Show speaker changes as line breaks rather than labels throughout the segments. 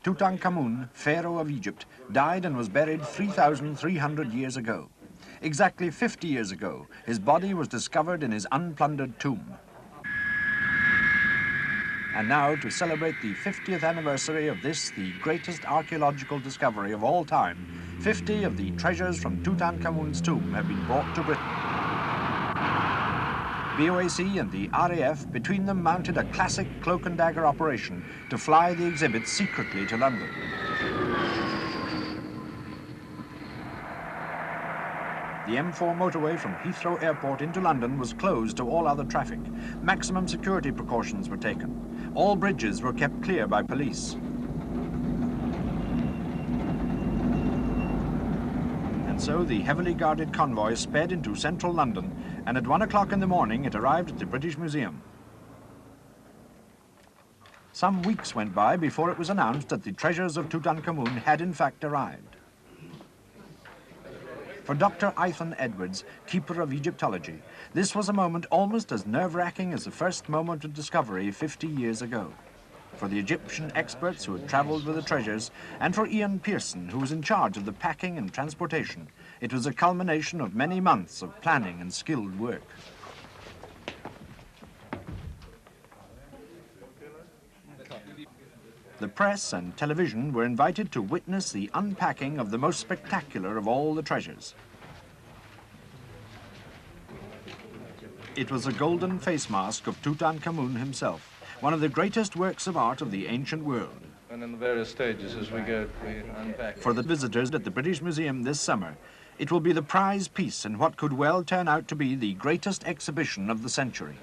Tutankhamun, pharaoh of Egypt, died and was buried 3,300 years ago. Exactly 50 years ago, his body was discovered in his unplundered tomb. And now, to celebrate the 50th anniversary of this, the greatest archaeological discovery of all time, 50 of the treasures from Tutankhamun's tomb have been brought to Britain. BOAC and the RAF between them mounted a classic cloak and dagger operation to fly the exhibits secretly to London. The M4 motorway from Heathrow Airport into London was closed to all other traffic. Maximum security precautions were taken. All bridges were kept clear by police. And so the heavily guarded convoy sped into central London, and at 1 o'clock in the morning it arrived at the British Museum. Some weeks went by before it was announced that the treasures of Tutankhamun had in fact arrived. For Dr. Ethan Edwards, keeper of Egyptology, this was a moment almost as nerve-wracking as the first moment of discovery 50 years ago. For the Egyptian experts who had travelled with the treasures, and for Ian Pearson, who was in charge of the packing and transportation, it was a culmination of many months of planning and skilled work. The press and television were invited to witness the unpacking of the most spectacular of all the treasures. It was a golden face mask of Tutankhamun himself, one of the greatest works of art of the ancient world.
And in the various stages as we go, we unpack.
For the visitors at the British Museum this summer, it will be the prize piece in what could well turn out to be the greatest exhibition of the century.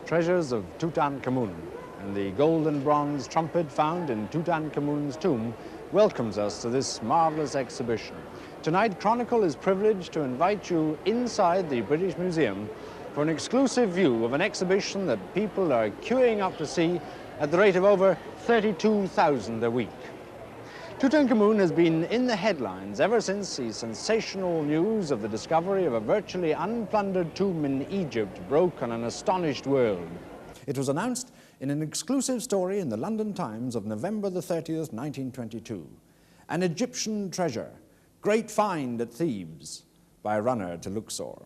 Treasures of Tutankhamun and the gold and bronze trumpet found in Tutankhamun's tomb welcomes us to this marvelous exhibition. Tonight, Chronicle is privileged to invite you inside the British Museum for an exclusive view of an exhibition that people are queuing up to see at the rate of over 32,000 a week. Tutankhamun has been in the headlines ever since the sensational news of the discovery of a virtually unplundered tomb in Egypt broke on an astonished world. It was announced in an exclusive story in the London Times of November the 30th, 1922. An Egyptian treasure, great find at Thebes, by runner to Luxor.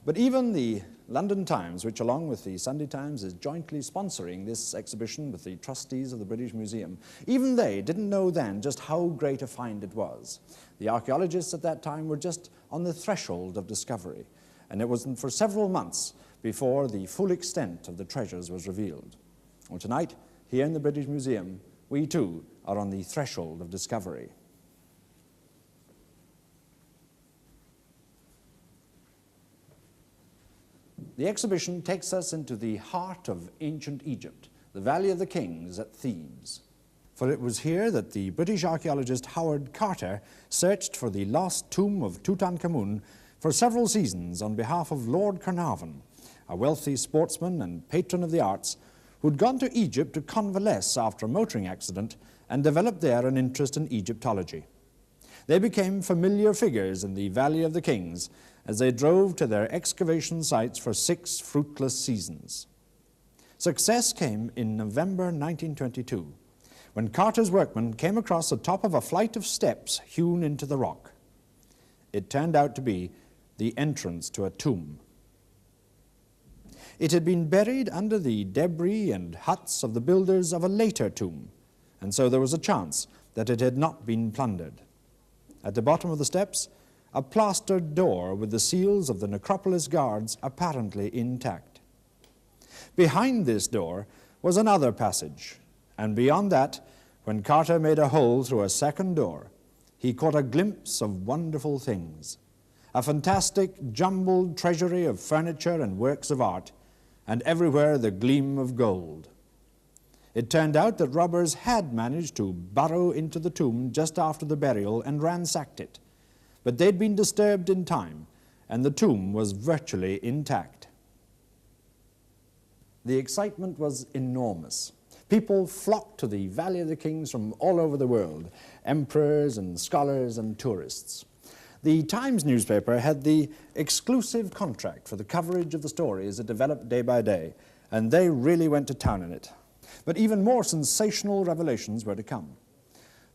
But even the London Times, which along with the Sunday Times is jointly sponsoring this exhibition with the trustees of the British Museum, even they didn't know then just how great a find it was. The archaeologists at that time were just on the threshold of discovery, and it wasn't for several months before the full extent of the treasures was revealed. Well, tonight, here in the British Museum, we too are on the threshold of discovery. The exhibition takes us into the heart of ancient Egypt, the Valley of the Kings at Thebes. For it was here that the British archaeologist Howard Carter searched for the lost tomb of Tutankhamun for several seasons on behalf of Lord Carnarvon, a wealthy sportsman and patron of the arts who'd gone to Egypt to convalesce after a motoring accident and developed there an interest in Egyptology. They became familiar figures in the Valley of the Kings as they drove to their excavation sites for 6 fruitless seasons. Success came in November 1922, when Carter's workmen came across the top of a flight of steps hewn into the rock. It turned out to be the entrance to a tomb. It had been buried under the debris and huts of the builders of a later tomb, and so there was a chance that it had not been plundered. At the bottom of the steps, a plastered door with the seals of the necropolis guards apparently intact. Behind this door was another passage, and beyond that, when Carter made a hole through a second door, he caught a glimpse of wonderful things, a fantastic jumbled treasury of furniture and works of art, and everywhere the gleam of gold. It turned out that robbers had managed to burrow into the tomb just after the burial and ransacked it. But they'd been disturbed in time, and the tomb was virtually intact. The excitement was enormous. People flocked to the Valley of the Kings from all over the world, emperors and scholars and tourists. The Times newspaper had the exclusive contract for the coverage of the story as it developed day by day, and they really went to town on it. But even more sensational revelations were to come.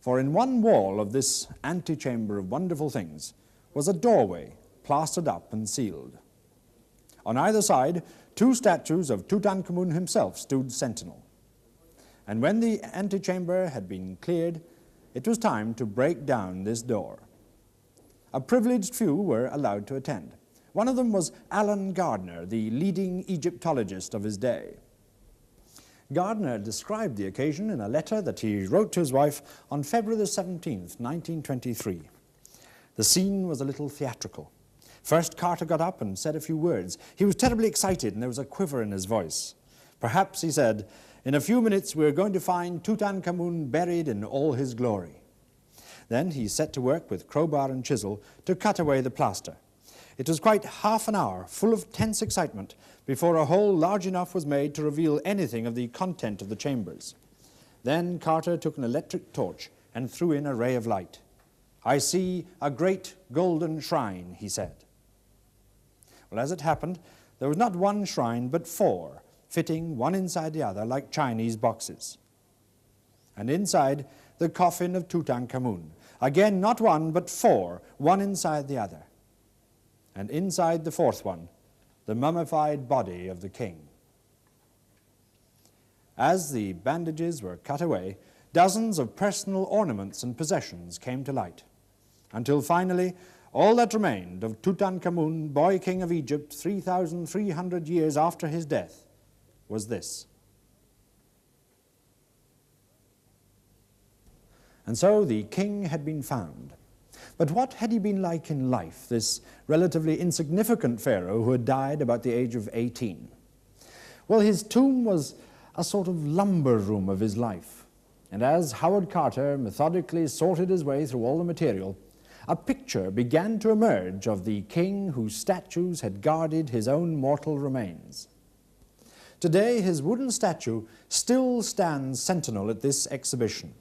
For in one wall of this antechamber of wonderful things was a doorway plastered up and sealed. On either side, 2 statues of Tutankhamun himself stood sentinel. And when the antechamber had been cleared, it was time to break down this door. A privileged few were allowed to attend. One of them was Alan Gardner, the leading Egyptologist of his day. Gardner described the occasion in a letter that he wrote to his wife on February the 17th, 1923. The scene was a little theatrical. First, Carter got up and said a few words. He was terribly excited, and there was a quiver in his voice. Perhaps, he said, in a few minutes we're going to find Tutankhamun buried in all his glory. Then he set to work with crowbar and chisel to cut away the plaster. It was quite half an hour, full of tense excitement, before a hole large enough was made to reveal anything of the content of the chambers. Then Carter took an electric torch and threw in a ray of light. "I see a great golden shrine," he said. Well, as it happened, there was not one shrine, but 4, fitting one inside the other like Chinese boxes. And inside, the coffin of Tutankhamun. Again, not one, but 4, one inside the other. And inside the 4th one, the mummified body of the king. As the bandages were cut away, dozens of personal ornaments and possessions came to light, until finally all that remained of Tutankhamun, boy king of Egypt 3,300 years after his death, was this. And so the king had been found. But what had he been like in life, this relatively insignificant pharaoh who had died about the age of 18? Well, his tomb was a sort of lumber room of his life. And as Howard Carter methodically sorted his way through all the material, a picture began to emerge of the king whose statues had guarded his own mortal remains. Today, his wooden statue still stands sentinel at this exhibition.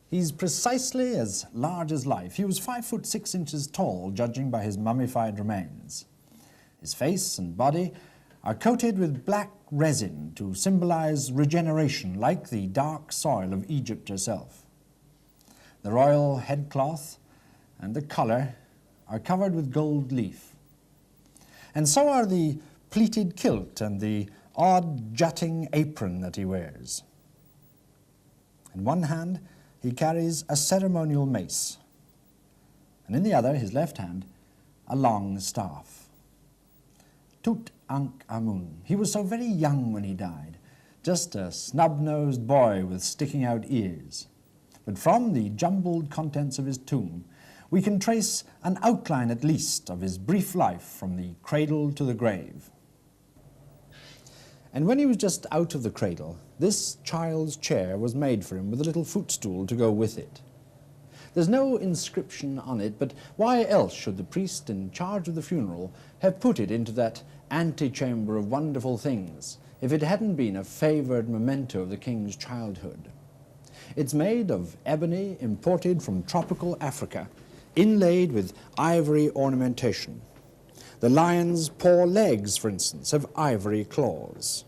He's precisely as large as life. He was 5 foot 6 inches tall, judging by his mummified remains. His face and body are coated with black resin to symbolize regeneration, like the dark soil of Egypt herself. The royal headcloth and the collar are covered with gold leaf. And so are the pleated kilt and the odd jutting apron that he wears. In one hand, he carries a ceremonial mace, and in the other, his left hand, a long staff. Tutankhamun. He was so very young when he died, just a snub-nosed boy with sticking-out ears. But from the jumbled contents of his tomb, we can trace an outline at least of his brief life from the cradle to the grave. And when he was just out of the cradle, this child's chair was made for him with a little footstool to go with it. There's no inscription on it, but why else should the priest in charge of the funeral have put it into that antechamber of wonderful things if it hadn't been a favored memento of the king's childhood? It's made of ebony imported from tropical Africa, inlaid with ivory ornamentation. The lion's paw legs, for instance, have ivory claws.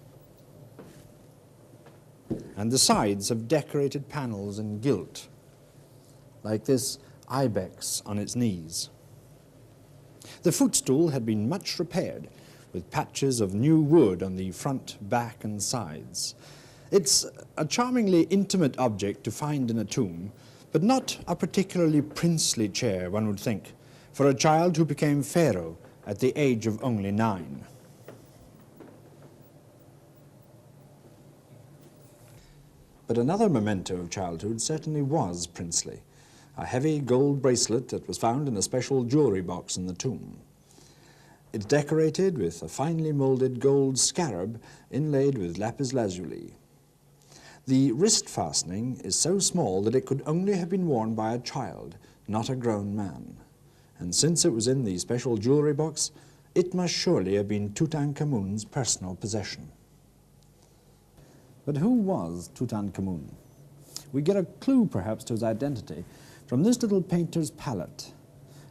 And the sides have decorated panels in gilt, like this ibex on its knees. The footstool had been much repaired, with patches of new wood on the front, back, and sides. It's a charmingly intimate object to find in a tomb, but not a particularly princely chair, one would think, for a child who became pharaoh at the age of only 9. But another memento of childhood certainly was princely, a heavy gold bracelet that was found in a special jewelry box in the tomb. It's decorated with a finely moulded gold scarab inlaid with lapis lazuli. The wrist fastening is so small that it could only have been worn by a child, not a grown man. And since it was in the special jewellery box, it must surely have been Tutankhamun's personal possession. But who was Tutankhamun? We get a clue, perhaps, to his identity from this little painter's palette.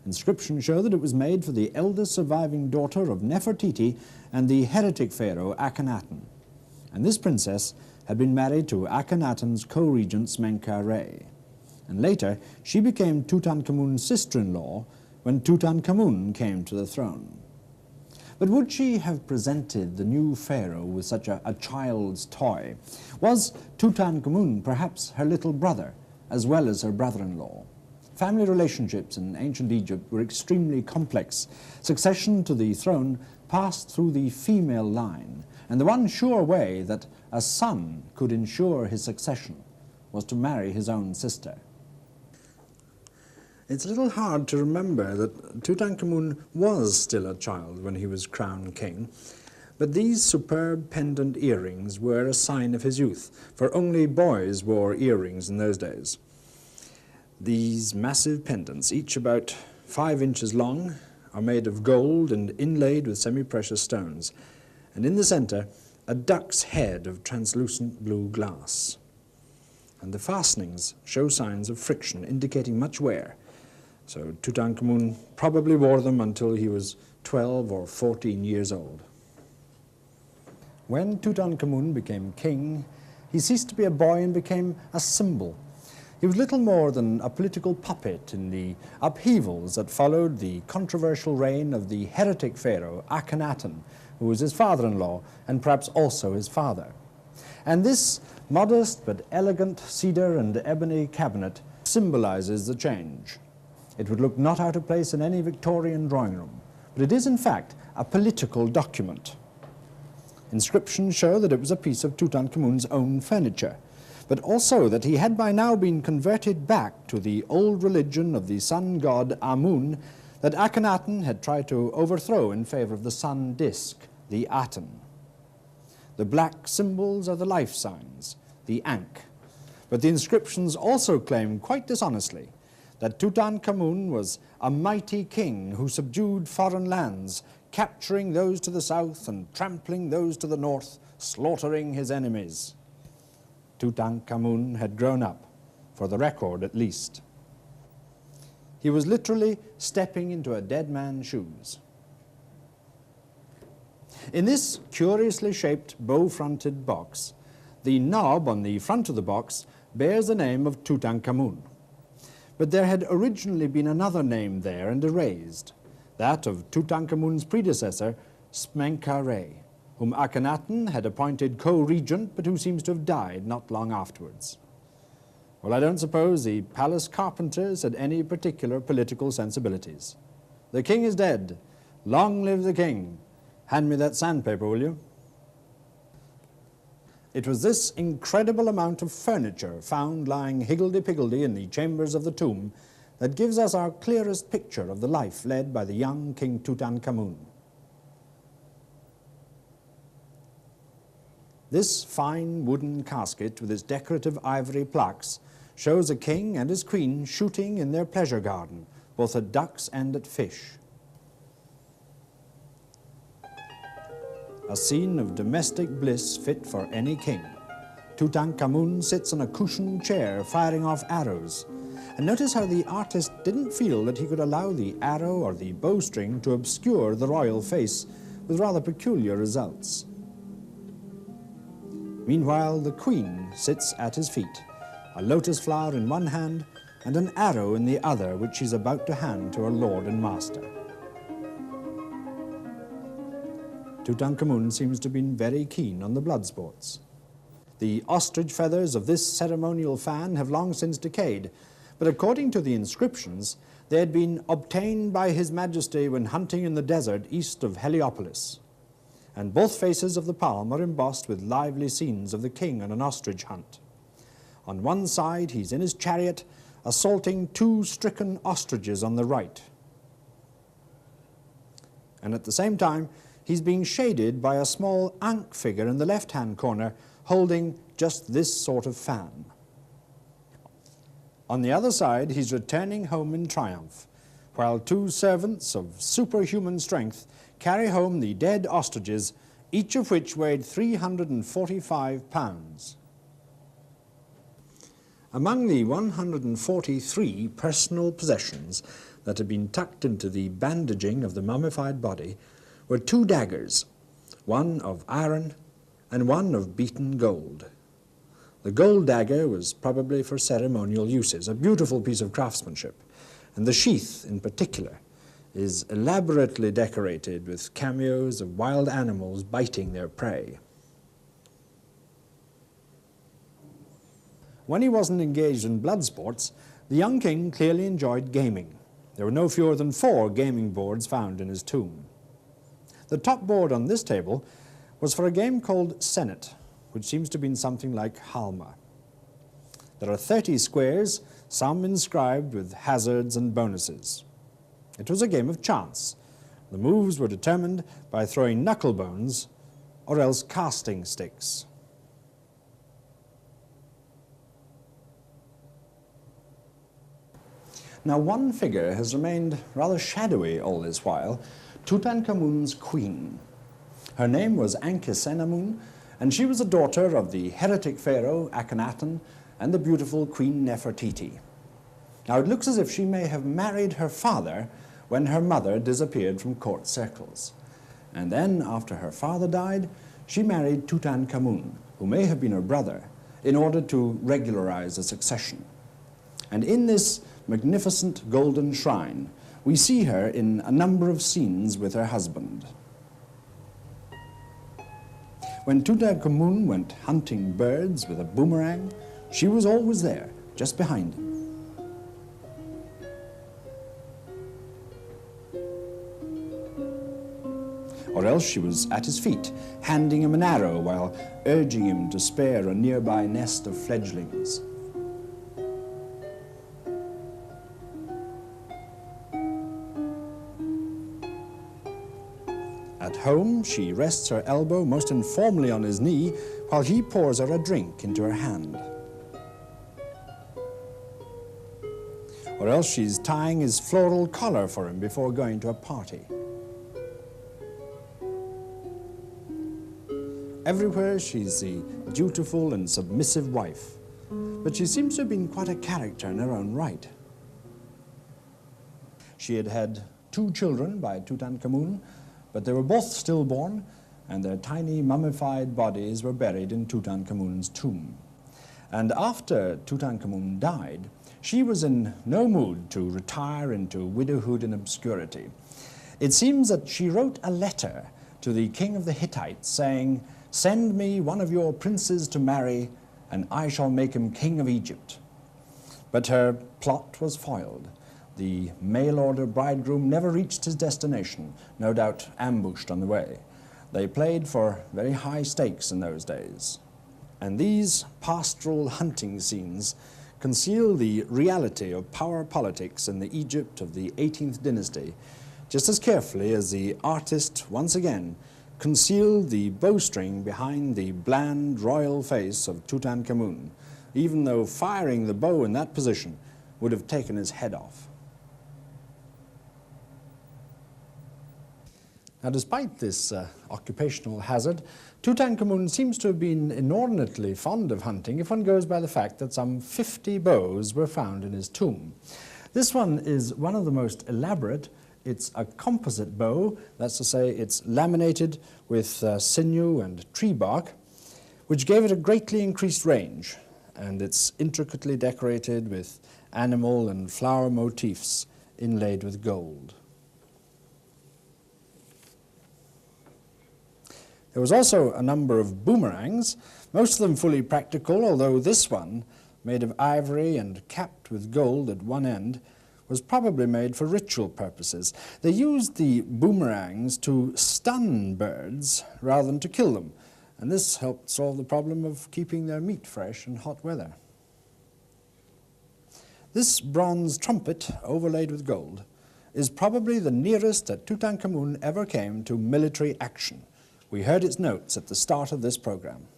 Inscriptions show that it was made for the eldest surviving daughter of Nefertiti and the heretic pharaoh Akhenaten. And this princess had been married to Akhenaten's co-regent Menkaure. And later, she became Tutankhamun's sister-in-law when Tutankhamun came to the throne. But would she have presented the new pharaoh with such a child's toy? Was Tutankhamun perhaps her little brother, as well as her brother-in-law? Family relationships in ancient Egypt were extremely complex. Succession to the throne passed through the female line, and the one sure way that a son could ensure his succession was to marry his own sister. It's a little hard to remember that Tutankhamun was still a child when he was crowned king, but these superb pendant earrings were a sign of his youth, for only boys wore earrings in those days. These massive pendants, each about 5 inches long, are made of gold and inlaid with semi-precious stones, and in the center, a duck's head of translucent blue glass. And the fastenings show signs of friction, indicating much wear. So Tutankhamun probably wore them until he was 12 or 14 years old. When Tutankhamun became king, he ceased to be a boy and became a symbol. He was little more than a political puppet in the upheavals that followed the controversial reign of the heretic pharaoh Akhenaten, who was his father-in-law and perhaps also his father. And this modest but elegant cedar and ebony cabinet symbolizes the change. It would look not out of place in any Victorian drawing room, but it is in fact a political document. Inscriptions show that it was a piece of Tutankhamun's own furniture, but also that he had by now been converted back to the old religion of the sun god Amun that Akhenaten had tried to overthrow in favor of the sun disk, the Aten. The black symbols are the life signs, the Ankh, but the inscriptions also claim quite dishonestly that Tutankhamun was a mighty king who subdued foreign lands, capturing those to the south and trampling those to the north, slaughtering his enemies. Tutankhamun had grown up, for the record at least. He was literally stepping into a dead man's shoes. In this curiously shaped bow-fronted box, the knob on the front of the box bears the name of Tutankhamun. But there had originally been another name there and erased, that of Tutankhamun's predecessor, Menkaure, whom Akhenaten had appointed co-regent, but who seems to have died not long afterwards. Well, I don't suppose the palace carpenters had any particular political sensibilities. The king is dead. Long live the king. Hand me that sandpaper, will you? It was this incredible amount of furniture found lying higgledy-piggledy in the chambers of the tomb that gives us our clearest picture of the life led by the young King Tutankhamun. This fine wooden casket with its decorative ivory plaques shows a king and his queen shooting in their pleasure garden, both at ducks and at fish. A scene of domestic bliss fit for any king. Tutankhamun sits on a cushioned chair firing off arrows. And notice how the artist didn't feel that he could allow the arrow or the bowstring to obscure the royal face, with rather peculiar results. Meanwhile, the queen sits at his feet, a lotus flower in one hand and an arrow in the other, which she's about to hand to her lord and master. Tutankhamun seems to have been very keen on the blood sports. The ostrich feathers of this ceremonial fan have long since decayed, but according to the inscriptions, they had been obtained by His Majesty when hunting in the desert east of Heliopolis. And both faces of the palm are embossed with lively scenes of the king on an ostrich hunt. On one side, he's in his chariot, assaulting 2 stricken ostriches on the right. and at the same time he's being shaded by a small Ankh figure in the left-hand corner holding just this sort of fan. On the other side, he's returning home in triumph, while two servants of superhuman strength carry home the dead ostriches, each of which weighed 345 pounds. Among the 143 personal possessions that had been tucked into the bandaging of the mummified body were two daggers, one of iron and one of beaten gold. The gold dagger was probably for ceremonial uses, a beautiful piece of craftsmanship, and the sheath in particular is elaborately decorated with cameos of wild animals biting their prey. When he wasn't engaged in blood sports, the young king clearly enjoyed gaming. There were no fewer than 4 gaming boards found in his tomb. The top board on this table was for a game called Senet, which seems to have been something like Halma. There are 30 squares, some inscribed with hazards and bonuses. It was a game of chance. The moves were determined by throwing knuckle bones or else casting sticks. Now, one figure has remained rather shadowy all this while, Tutankhamun's queen. Her name was Ankhesenamun, and she was the daughter of the heretic pharaoh Akhenaten and the beautiful Queen Nefertiti. Now, it looks as if she may have married her father when her mother disappeared from court circles. And then, after her father died, she married Tutankhamun, who may have been her brother, in order to regularize the succession. And in this magnificent golden shrine, we see her in a number of scenes with her husband. When Tutankhamun went hunting birds with a boomerang, she was always there, just behind him. Or else she was at his feet, handing him an arrow while urging him to spare a nearby nest of fledglings. At home, she rests her elbow most informally on his knee while he pours her a drink into her hand. Or else she's tying his floral collar for him before going to a party. Everywhere she's the dutiful and submissive wife, but she seems to have been quite a character in her own right. She had had 2 children by Tutankhamun, but they were both stillborn, and their tiny mummified bodies were buried in Tutankhamun's tomb. And after Tutankhamun died, she was in no mood to retire into widowhood and obscurity. It seems that she wrote a letter to the king of the Hittites saying, "Send me one of your princes to marry, and I shall make him king of Egypt." But her plot was foiled. The mail-order bridegroom never reached his destination, no doubt ambushed on the way. They played for very high stakes in those days. And these pastoral hunting scenes conceal the reality of power politics in the Egypt of the 18th dynasty, just as carefully as the artist once again concealed the bowstring behind the bland royal face of Tutankhamun, even though firing the bow in that position would have taken his head off. Now, despite this occupational hazard, Tutankhamun seems to have been inordinately fond of hunting if one goes by the fact that some 50 bows were found in his tomb. This one is one of the most elaborate. It's a composite bow, that's to say it's laminated with sinew and tree bark, which gave it a greatly increased range, and it's intricately decorated with animal and flower motifs inlaid with gold. There was also a number of boomerangs, most of them fully practical, although this one, made of ivory and capped with gold at one end, was probably made for ritual purposes. They used the boomerangs to stun birds rather than to kill them, and this helped solve the problem of keeping their meat fresh in hot weather. This bronze trumpet, overlaid with gold, is probably the nearest that Tutankhamun ever came to military action. We heard its notes at the start of this program.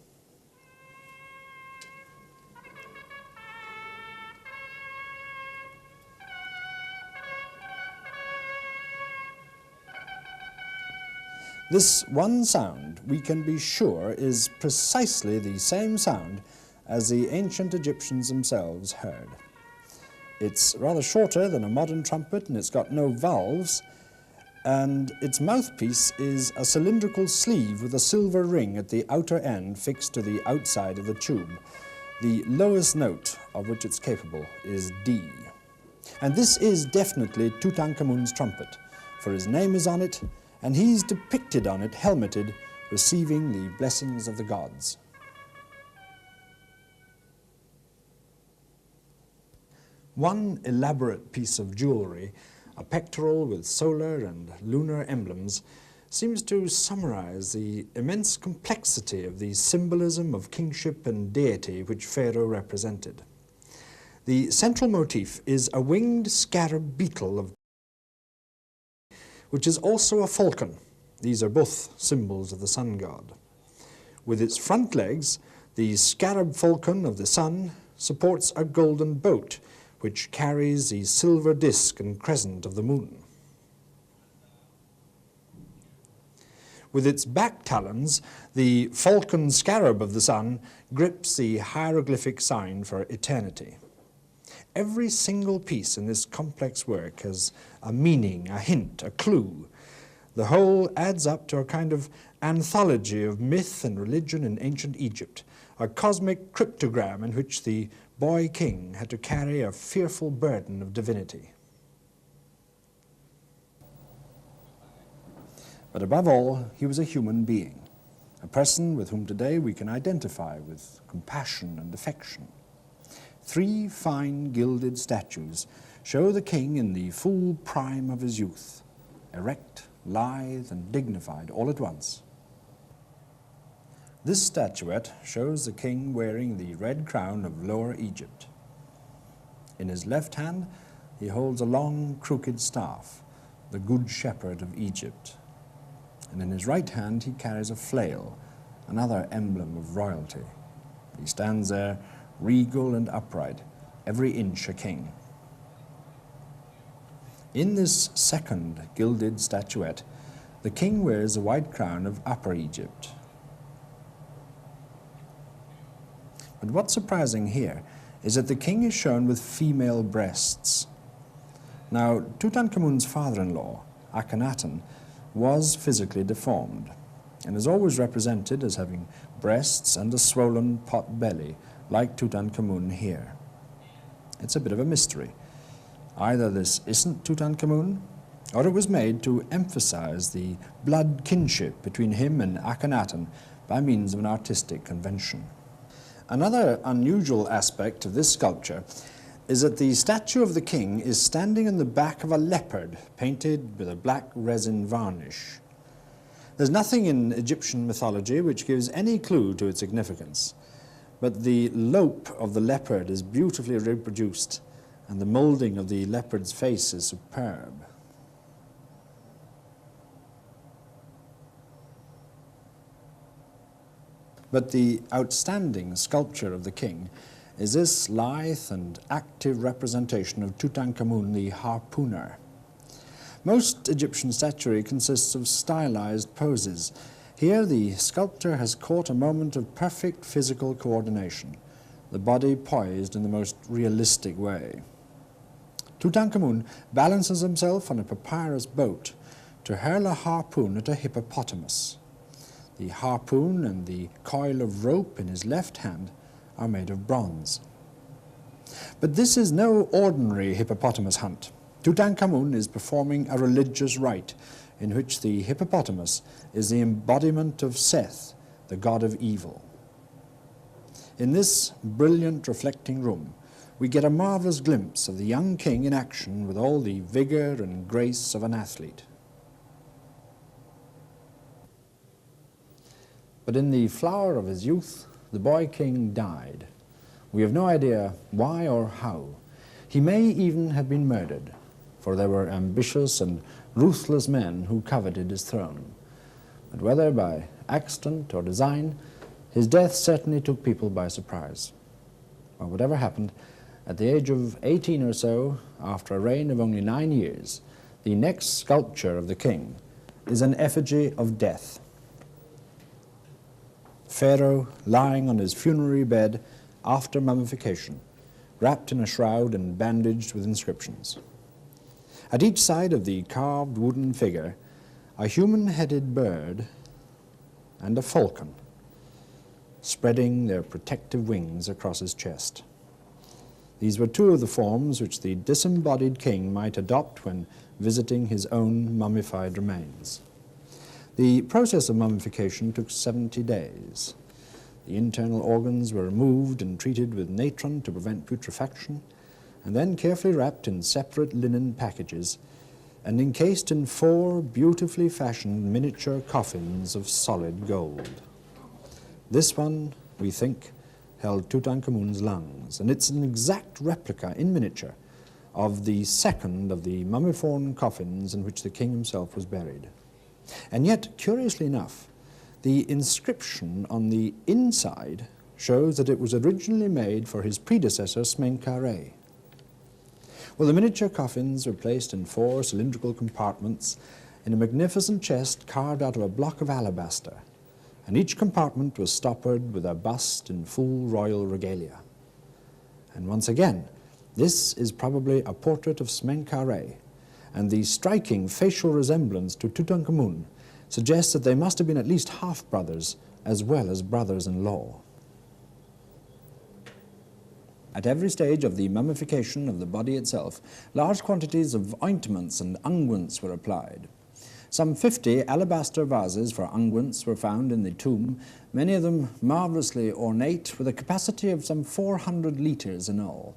This one sound, we can be sure, is precisely the same sound as the ancient Egyptians themselves heard. It's rather shorter than a modern trumpet and it's got no valves, and its mouthpiece is a cylindrical sleeve with a silver ring at the outer end fixed to the outside of the tube. The lowest note of which it's capable is D. And this is definitely Tutankhamun's trumpet, for his name is on it, and he's depicted on it, helmeted, receiving the blessings of the gods. One elaborate piece of jewelry, a pectoral with solar and lunar emblems, seems to summarize the immense complexity of the symbolism of kingship and deity which Pharaoh represented. The central motif is a winged scarab beetle which is also a falcon. These are both symbols of the sun god. With its front legs, the scarab falcon of the sun supports a golden boat, which carries the silver disk and crescent of the moon. With its back talons, the falcon scarab of the sun grips the hieroglyphic sign for eternity. Every single piece in this complex work has a meaning, a hint, a clue. The whole adds up to a kind of anthology of myth and religion in ancient Egypt, a cosmic cryptogram in which the boy king had to carry a fearful burden of divinity. But above all, he was a human being, a person with whom today we can identify with compassion and affection. 3 fine gilded statues show the king in the full prime of his youth, erect, lithe, and dignified all at once. This statuette shows the king wearing the red crown of Lower Egypt. In his left hand, he holds a long, crooked staff, the Good Shepherd of Egypt. And in his right hand, he carries a flail, another emblem of royalty. He stands there, regal and upright, every inch a king. In this second gilded statuette, the king wears a white crown of Upper Egypt. But what's surprising here is that the king is shown with female breasts. Now, Tutankhamun's father-in-law, Akhenaten, was physically deformed and is always represented as having breasts and a swollen pot belly, like Tutankhamun here. It's a bit of a mystery. Either this isn't Tutankhamun, or it was made to emphasize the blood kinship between him and Akhenaten by means of an artistic convention. Another unusual aspect of this sculpture is that the statue of the king is standing on the back of a leopard painted with a black resin varnish. There's nothing in Egyptian mythology which gives any clue to its significance, but the lope of the leopard is beautifully reproduced, and the molding of the leopard's face is superb. But the outstanding sculpture of the king is this lithe and active representation of Tutankhamun the harpooner. Most Egyptian statuary consists of stylized poses. Here the sculptor has caught a moment of perfect physical coordination, the body poised in the most realistic way. Tutankhamun balances himself on a papyrus boat to hurl a harpoon at a hippopotamus. The harpoon and the coil of rope in his left hand are made of bronze. But this is no ordinary hippopotamus hunt. Tutankhamun is performing a religious rite in which the hippopotamus is the embodiment of Seth, the god of evil. In this brilliant reflecting room, we get a marvelous glimpse of the young king in action with all the vigor and grace of an athlete. But in the flower of his youth, the boy king died. We have no idea why or how. He may even have been murdered. for there were ambitious and ruthless men who coveted his throne. But whether by accident or design, his death certainly took people by surprise. Well, whatever happened, at the age of 18 or so, after a reign of only 9 years, the next sculpture of the king is an effigy of death. Pharaoh lying on his funerary bed after mummification, wrapped in a shroud and bandaged with inscriptions. At each side of the carved wooden figure, a human-headed bird and a falcon, spreading their protective wings across his chest. These were two of the forms which the disembodied king might adopt when visiting his own mummified remains. The process of mummification took 70 days. The internal organs were removed and treated with natron to prevent putrefaction, and then carefully wrapped in separate linen packages and encased in 4 beautifully fashioned miniature coffins of solid gold. This one, we think, held Tutankhamun's lungs, and it's an exact replica in miniature of the second of the mummiform coffins in which the king himself was buried. And yet, curiously enough, the inscription on the inside shows that it was originally made for his predecessor Smenkhare. Well, the miniature coffins were placed in 4 cylindrical compartments in a magnificent chest carved out of a block of alabaster, and each compartment was stoppered with a bust in full royal regalia. And once again, this is probably a portrait of Smenkhare, and the striking facial resemblance to Tutankhamun suggests that they must have been at least half-brothers as well as brothers-in-law. At every stage of the mummification of the body itself, large quantities of ointments and unguents were applied. Some 50 alabaster vases for unguents were found in the tomb, many of them marvelously ornate, with a capacity of some 400 litres in all,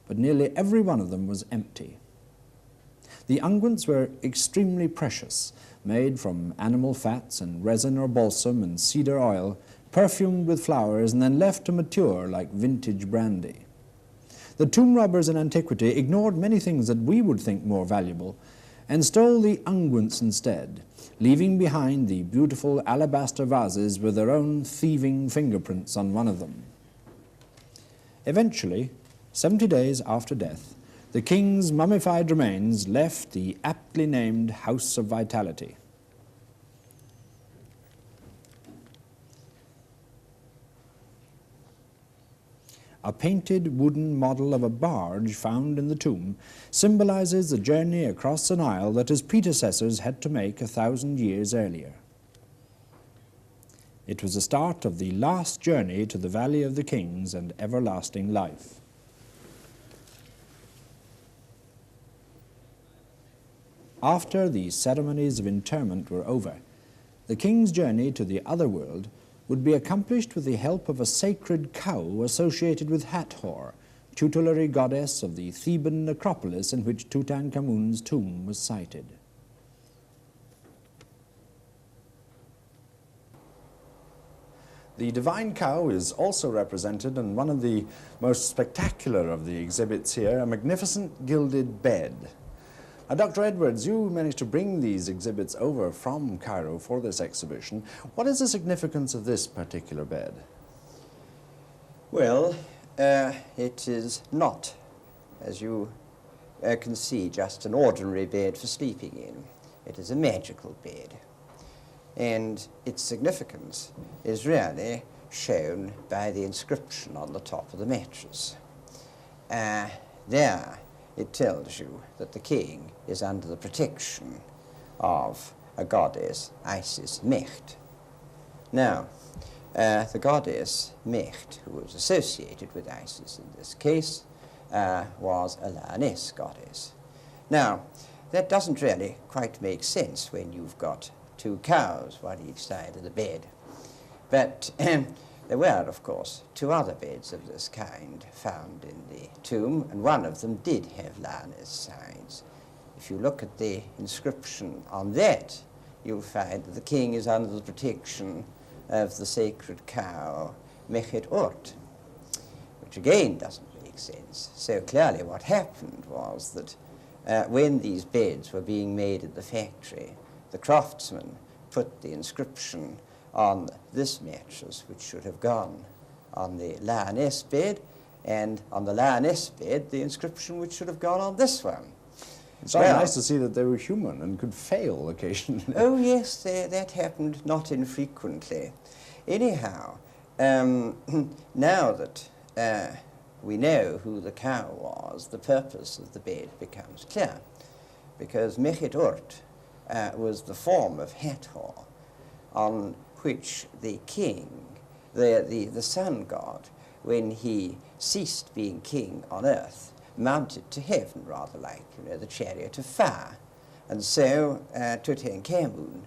but nearly every one of them was empty. The unguents were extremely precious, made from animal fats and resin or balsam and cedar oil, perfumed with flowers and then left to mature like vintage brandy. The tomb robbers in antiquity ignored many things that we would think more valuable and stole the unguents instead, leaving behind the beautiful alabaster vases with their own thieving fingerprints on one of them. Eventually, 70 days after death, the king's mummified remains left the aptly named House of Vitality. A painted wooden model of a barge found in the tomb symbolizes the journey across the Nile that his predecessors had to make 1,000 years earlier. It was the start of the last journey to the Valley of the Kings and everlasting life. After the ceremonies of interment were over, the king's journey to the other world would be accomplished with the help of a sacred cow associated with Hathor, tutelary goddess of the Theban necropolis in which Tutankhamun's tomb was sited. The divine cow is also represented in one of the most spectacular of the exhibits here, a magnificent gilded bed. Now, Dr. Edwards, you managed to bring these exhibits over from Cairo for this exhibition. What is the significance of this particular bed?
Well, it is not, as you can see, just an ordinary bed for sleeping in. It is a magical bed. And its significance is really shown by the inscription on the top of the mattress. There it tells you that the king is under the protection of a goddess, Isis Mecht. Now, the goddess Mecht, who was associated with Isis in this case, was a lioness goddess. Now, that doesn't really quite make sense when you've got 2 cows, one each side of the bed. But there were, of course, 2 other beds of this kind found in the tomb, and one of them did have lioness sides. If you look at the inscription on that, you'll find that the king is under the protection of the sacred cow, Mechet Urt, which again doesn't make sense. So clearly what happened was that when these beds were being made in the factory, the craftsman put the inscription on this mattress, which should have gone on the lioness bed, and on the lioness bed, the inscription which should have gone on this one.
It's so nice to see that they were human and could fail occasionally.
Oh, yes, that happened not infrequently. Anyhow, now that we know who the cow was, the purpose of the bed becomes clear, because Mechet Urt was the form of Hathor on which the king, the sun god, when he ceased being king on earth, mounted to heaven, rather like, the chariot of fire. And so Tutankhamun,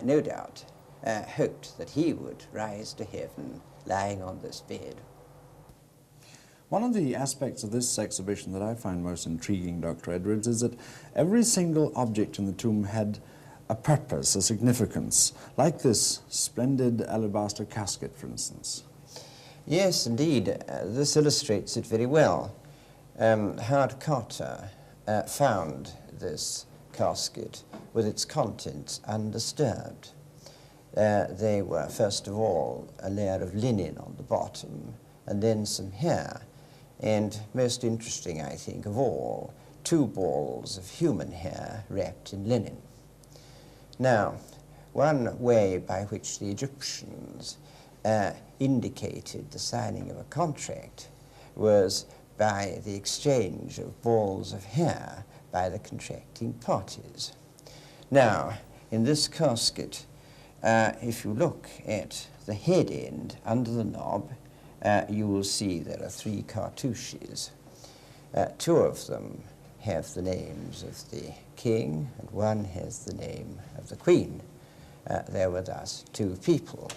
no doubt, hoped that he would rise to heaven lying on this bed.
One of the aspects of this exhibition that I find most intriguing, Dr. Edwards, is that every single object in the tomb had a purpose, a significance, like this splendid alabaster casket, for instance.
Yes, indeed. This illustrates it very well. Howard Carter found this casket with its contents undisturbed. They were, first of all, a layer of linen on the bottom, and then some hair, and most interesting, I think, of all, 2 balls of human hair wrapped in linen. Now, one way by which the Egyptians indicated the signing of a contract was by the exchange of balls of hair by the contracting parties. Now, in this casket, if you look at the head end under the knob, you will see there are 3 cartouches. 2 of them have the names of the king, and 1 has the name of the queen. There were thus 2 people.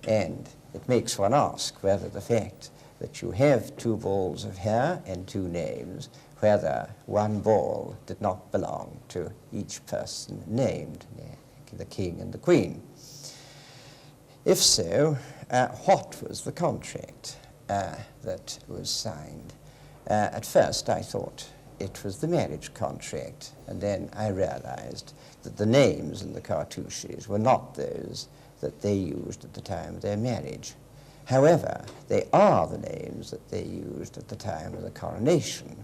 And it makes one ask whether the fact that you have 2 balls of hair and 2 names, whether 1 ball did not belong to each person named, the king and the queen. If so, what was the contract that was signed? At first I thought it was the marriage contract, and then I realized that the names in the cartouches were not those that they used at the time of their marriage. However, they are the names that they used at the time of the coronation,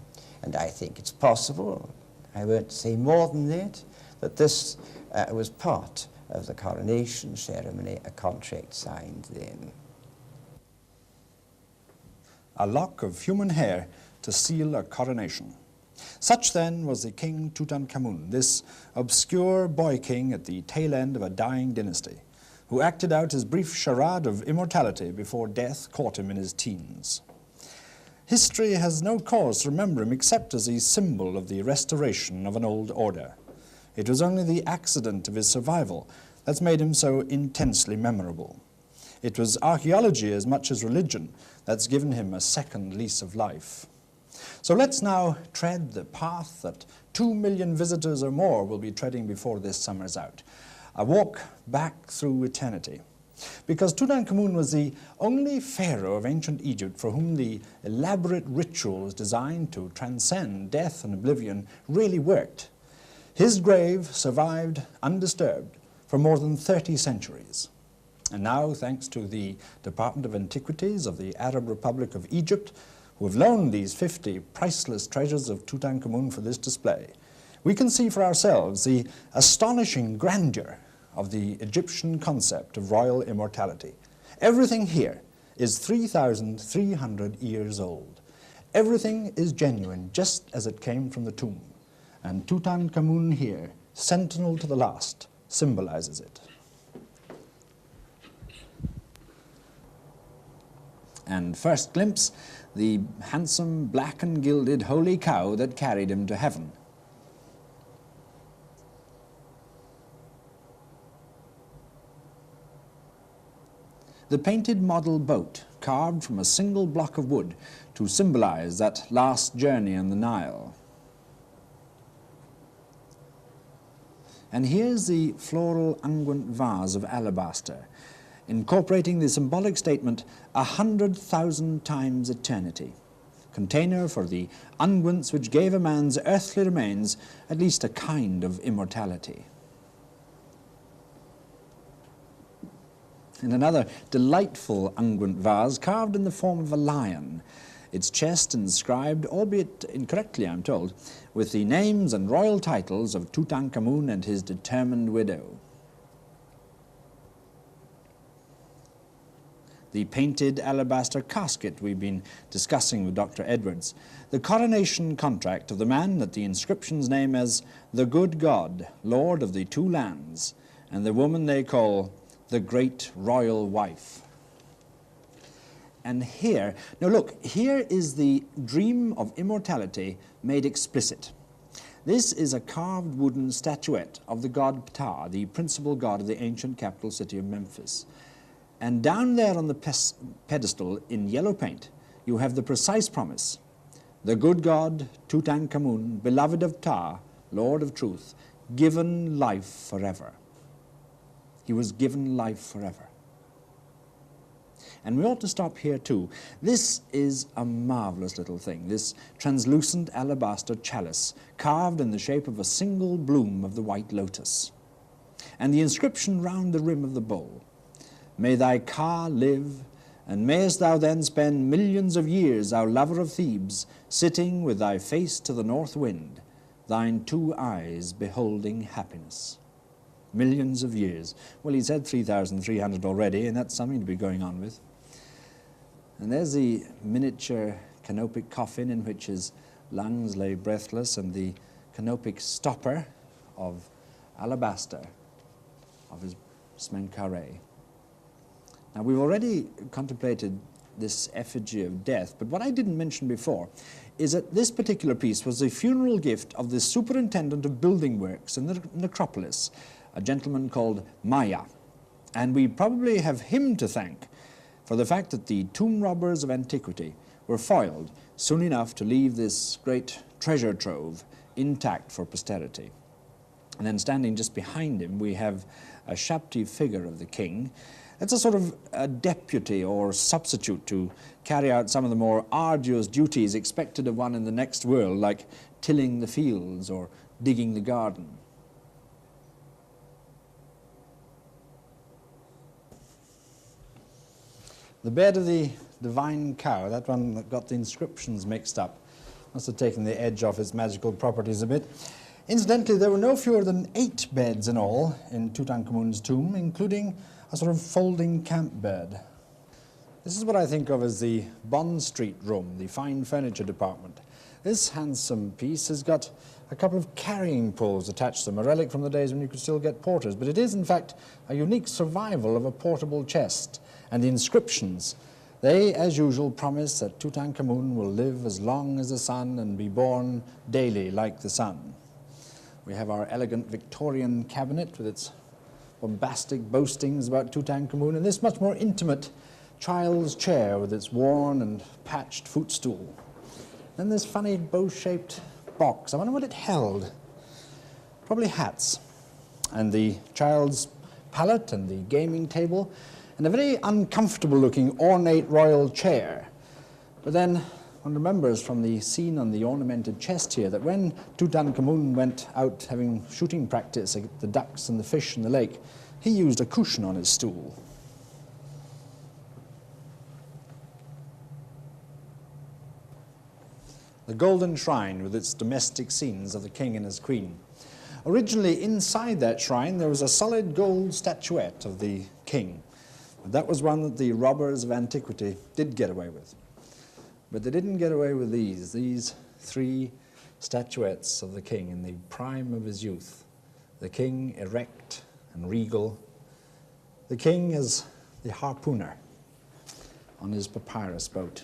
and I think it's possible, I won't say more than that this was part of the coronation ceremony, a contract signed then.
A lock of human hair to seal a coronation. Such then was the King Tutankhamun, this obscure boy king at the tail end of a dying dynasty, who acted out his brief charade of immortality before death caught him in his teens. History has no cause to remember him except as a symbol of the restoration of an old order. It was only the accident of his survival that's made him so intensely memorable. It was archaeology as much as religion that's given him a second lease of life. So let's now tread the path that 2 million visitors or more will be treading before this summer's out. A walk back through eternity. Because Tutankhamun was the only pharaoh of ancient Egypt for whom the elaborate rituals designed to transcend death and oblivion really worked. His grave survived undisturbed for more than 30 centuries. And now, thanks to the Department of Antiquities of the Arab Republic of Egypt, who have loaned these 50 priceless treasures of Tutankhamun for this display, we can see for ourselves the astonishing grandeur of the Egyptian concept of royal immortality. Everything here is 3,300 years old. Everything is genuine, just as it came from the tomb. And Tutankhamun here, sentinel to the last, symbolizes it. And first glimpse, the handsome black and gilded holy cow that carried him to heaven. The painted model boat, carved from a single block of wood to symbolize that last journey on the Nile. And here's the floral unguent vase of alabaster, incorporating the symbolic statement 100,000 times eternity, container for the unguents which gave a man's earthly remains at least a kind of immortality. And another delightful unguent vase carved in the form of a lion, its chest inscribed, albeit incorrectly I'm told, with the names and royal titles of Tutankhamun and his determined widow. The painted alabaster casket we've been discussing with Dr. Edwards, the coronation contract of the man that the inscriptions name as the good God, Lord of the two lands, and the woman they call the great royal wife. And here, now look, here is the dream of immortality made explicit. This is a carved wooden statuette of the god Ptah, the principal god of the ancient capital city of Memphis. And down there on the pedestal in yellow paint, you have the precise promise: the good god Tutankhamun, beloved of Ptah, Lord of truth, given life forever. He was given life forever. And we ought to stop here too. This is a marvelous little thing, this translucent alabaster chalice, carved in the shape of a single bloom of the white lotus. And the inscription round the rim of the bowl: may thy Ka live, and mayest thou then spend millions of years, thou lover of Thebes, sitting with thy face to the north wind, thine two eyes beholding happiness. Millions of years. Well, he's had 3,300 already, and that's something to be going on with. And there's the miniature canopic coffin in which his lungs lay breathless, and the canopic stopper of alabaster of his smen carré. Now, we've already contemplated this effigy of death, but what I didn't mention before is that this particular piece was the funeral gift of the superintendent of building works in the necropolis, a gentleman called Maya. And we probably have him to thank for the fact that the tomb robbers of antiquity were foiled soon enough to leave this great treasure trove intact for posterity. And then standing just behind him, we have a Shabti figure of the king. It's a sort of a deputy or substitute to carry out some of the more arduous duties expected of one in the next world, like tilling the fields or digging the garden. The bed of the divine cow, that one that got the inscriptions mixed up, must have taken the edge off its magical properties a bit. Incidentally, there were no fewer than 8 beds in all in Tutankhamun's tomb, including a sort of folding camp bed. This is what I think of as the Bond Street room, the fine furniture department. This handsome piece has got a couple of carrying poles attached to them, a relic from the days when you could still get porters, but it is in fact a unique survival of a portable chest. And the inscriptions, they, as usual, promise that Tutankhamun will live as long as the sun and be born daily like the sun. We have our elegant Victorian cabinet with its bombastic boastings about Tutankhamun, and this much more intimate child's chair with its worn and patched footstool. Then this funny bow-shaped box. I wonder what it held. Probably hats. And the child's pallet and the gaming table, and a very uncomfortable-looking ornate royal chair. But then one remembers from the scene on the ornamented chest here that when Tutankhamun went out having shooting practice at the ducks and the fish in the lake, he used a cushion on his stool. The golden shrine with its domestic scenes of the king and his queen. Originally, inside that shrine, there was a solid gold statuette of the king. But that was one that the robbers of antiquity did get away with. But they didn't get away with these 3 statuettes of the king in the prime of his youth. The king erect and regal. The king as the harpooner on his papyrus boat,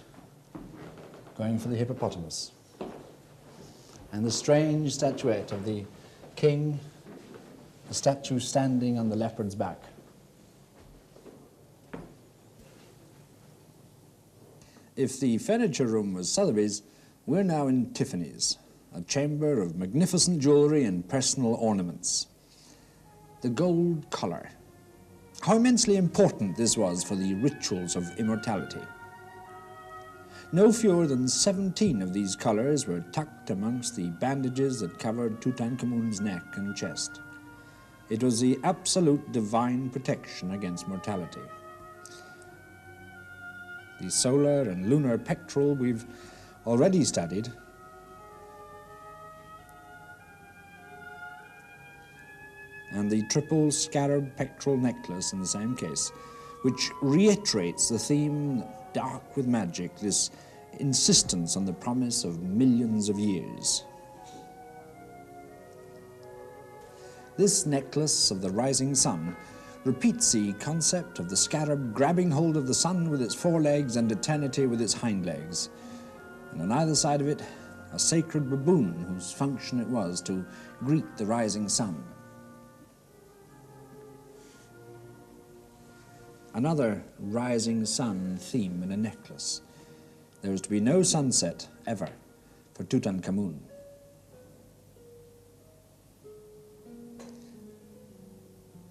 going for the hippopotamus. And the strange statuette of the king, the statue standing on the leopard's back. If the furniture room was Sotheby's, we're now in Tiffany's, a chamber of magnificent jewelry and personal ornaments. The gold collar. How immensely important this was for the rituals of immortality. no fewer than 17 of these collars were tucked amongst the bandages that covered Tutankhamun's neck and chest. It was the absolute divine protection against mortality. The solar and lunar pectoral we've already studied. And the triple scarab pectoral necklace in the same case, which reiterates the theme dark with magic, this insistence on the promise of millions of years. This necklace of the rising sun repeats the concept of the scarab grabbing hold of the sun with its forelegs and eternity with its hind legs. And on either side of it, a sacred baboon whose function it was to greet the rising sun. Another rising sun theme in a necklace. There is to be no sunset, ever, for Tutankhamun.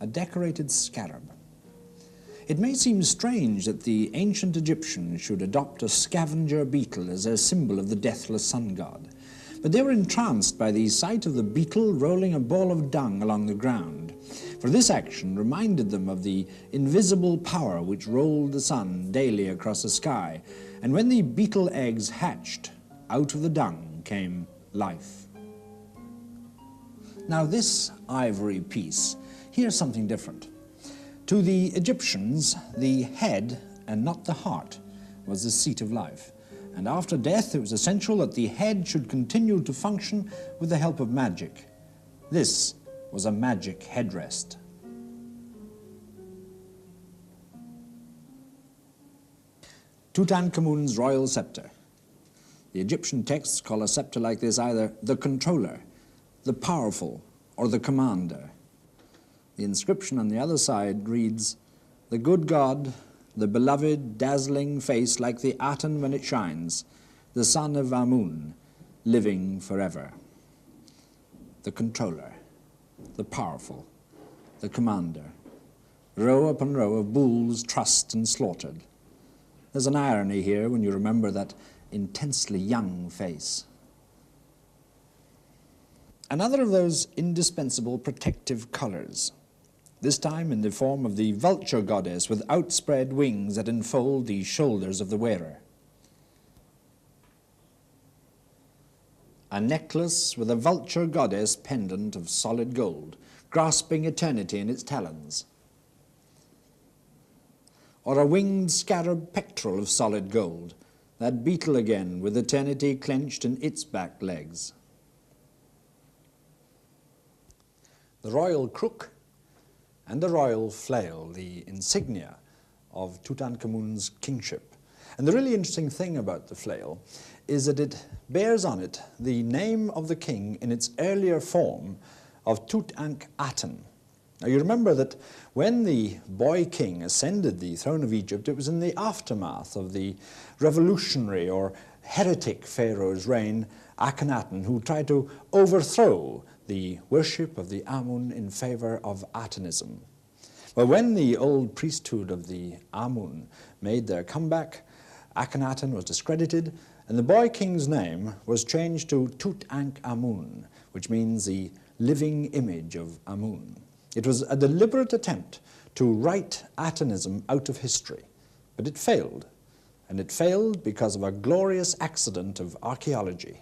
A decorated scarab. It may seem strange that the ancient Egyptians should adopt a scavenger beetle as a symbol of the deathless sun god, but they were entranced by the sight of the beetle rolling a ball of dung along the ground, for this action reminded them of the invisible power which rolled the sun daily across the sky, and when the beetle eggs hatched, out of the dung came life. Now this ivory piece, here's something different. To the Egyptians, the head and not the heart was the seat of life. And after death, it was essential that the head should continue to function with the help of magic. This was a magic headrest. Tutankhamun's royal scepter. The Egyptian texts call a scepter like this either the controller, the powerful, or the commander. The inscription on the other side reads, "The good God, the beloved, dazzling face like the Aten when it shines, the son of Amun, living forever." The controller, the powerful, the commander. Row upon row of bulls trussed and slaughtered. There's an irony here when you remember that intensely young face. Another of those indispensable protective colors, this time in the form of the vulture goddess with outspread wings that enfold the shoulders of the wearer. A necklace with a vulture goddess pendant of solid gold, grasping eternity in its talons. Or a winged scarab pectoral of solid gold, that beetle again with eternity clenched in its back legs. The royal crook and the royal flail, the insignia of Tutankhamun's kingship. And the really interesting thing about the flail is that it bears on it the name of the king in its earlier form of Tutankhamun. Now you remember that when the boy king ascended the throne of Egypt, it was in the aftermath of the revolutionary or heretic pharaoh's reign, Akhenaten, who tried to overthrow the worship of the Amun in favor of Atenism. Well, when the old priesthood of the Amun made their comeback, Akhenaten was discredited, and the boy king's name was changed to Tutankhamun, which means the living image of Amun. It was a deliberate attempt to write Atenism out of history, but it failed, and it failed because of a glorious accident of archaeology.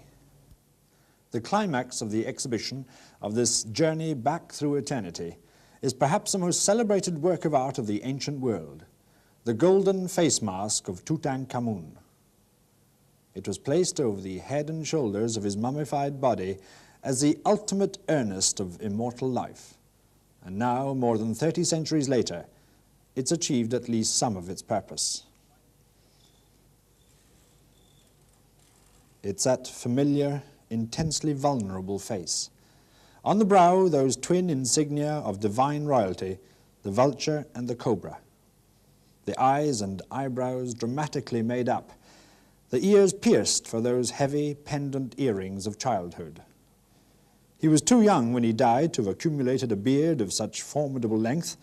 The climax of the exhibition of this journey back through eternity is perhaps the most celebrated work of art of the ancient world, the golden face mask of Tutankhamun. It was placed over the head and shoulders of his mummified body as the ultimate earnest of immortal life. And now, more than 30 centuries later, it's achieved at least some of its purpose. It's that familiar, intensely vulnerable face. On the brow, those twin insignia of divine royalty, the vulture and the cobra. The eyes and eyebrows dramatically made up, the ears pierced for those heavy pendant earrings of childhood. He was too young when he died to have accumulated a beard of such formidable length,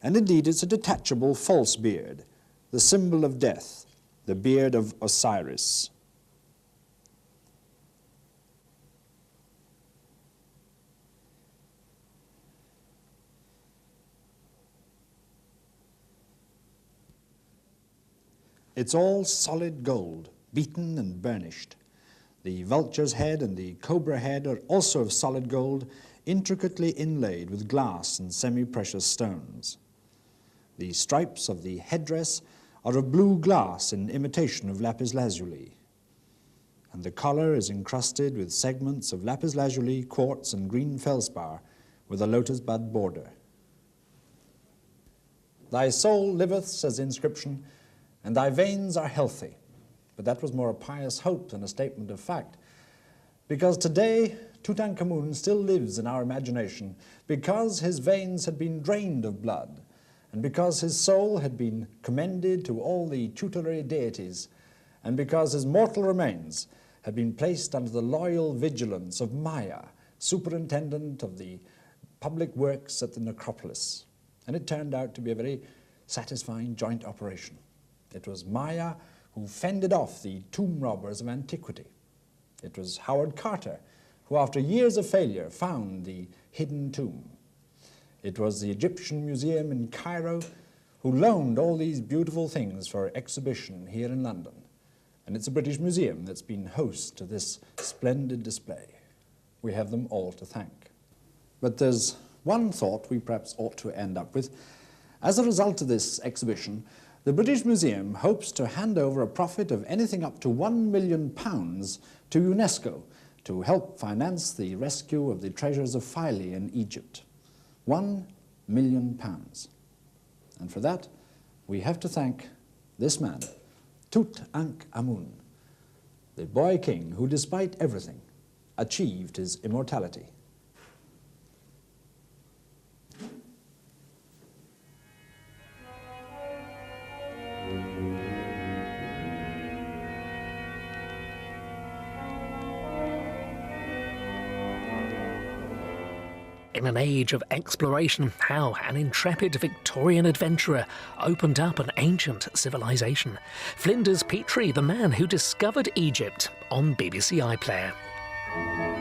and indeed it's a detachable false beard, the symbol of death,
the beard of Osiris. It's all solid gold, beaten and burnished. The vulture's head and the cobra head are also of solid gold, intricately inlaid with glass and semi-precious stones. The stripes of the headdress are of blue glass in imitation of lapis lazuli, and the collar is encrusted with segments of lapis lazuli, quartz, and green feldspar with a lotus bud border. Thy soul liveth, says the inscription, and thy veins are healthy. But that was more a pious hope than a statement of fact, because today Tutankhamun still lives in our imagination, because his veins had been drained of blood, and because his soul had been commended to all the tutelary deities, and because his mortal remains had been placed under the loyal vigilance of Maya, superintendent of the public works at the necropolis. And it turned out to be a very satisfying joint operation. It was Maya who fended off the tomb robbers of antiquity. It was Howard Carter who, after years of failure, found the hidden tomb. It was the Egyptian Museum in Cairo who loaned all these beautiful things for exhibition here in London. And it's a British museum that's been host to this splendid display. We have them all to thank. But there's one thought we perhaps ought to end up with. As a result of this exhibition, the British Museum hopes to hand over a profit of anything up to £1 million to UNESCO to help finance the rescue of the treasures of Philae in Egypt. £1 million. And for that, we have to thank this man, Tutankhamun, the boy king who, despite everything, achieved his immortality.
In an age of exploration, how an intrepid Victorian adventurer opened up an ancient civilization. Flinders Petrie, the man who discovered Egypt, on BBC iPlayer.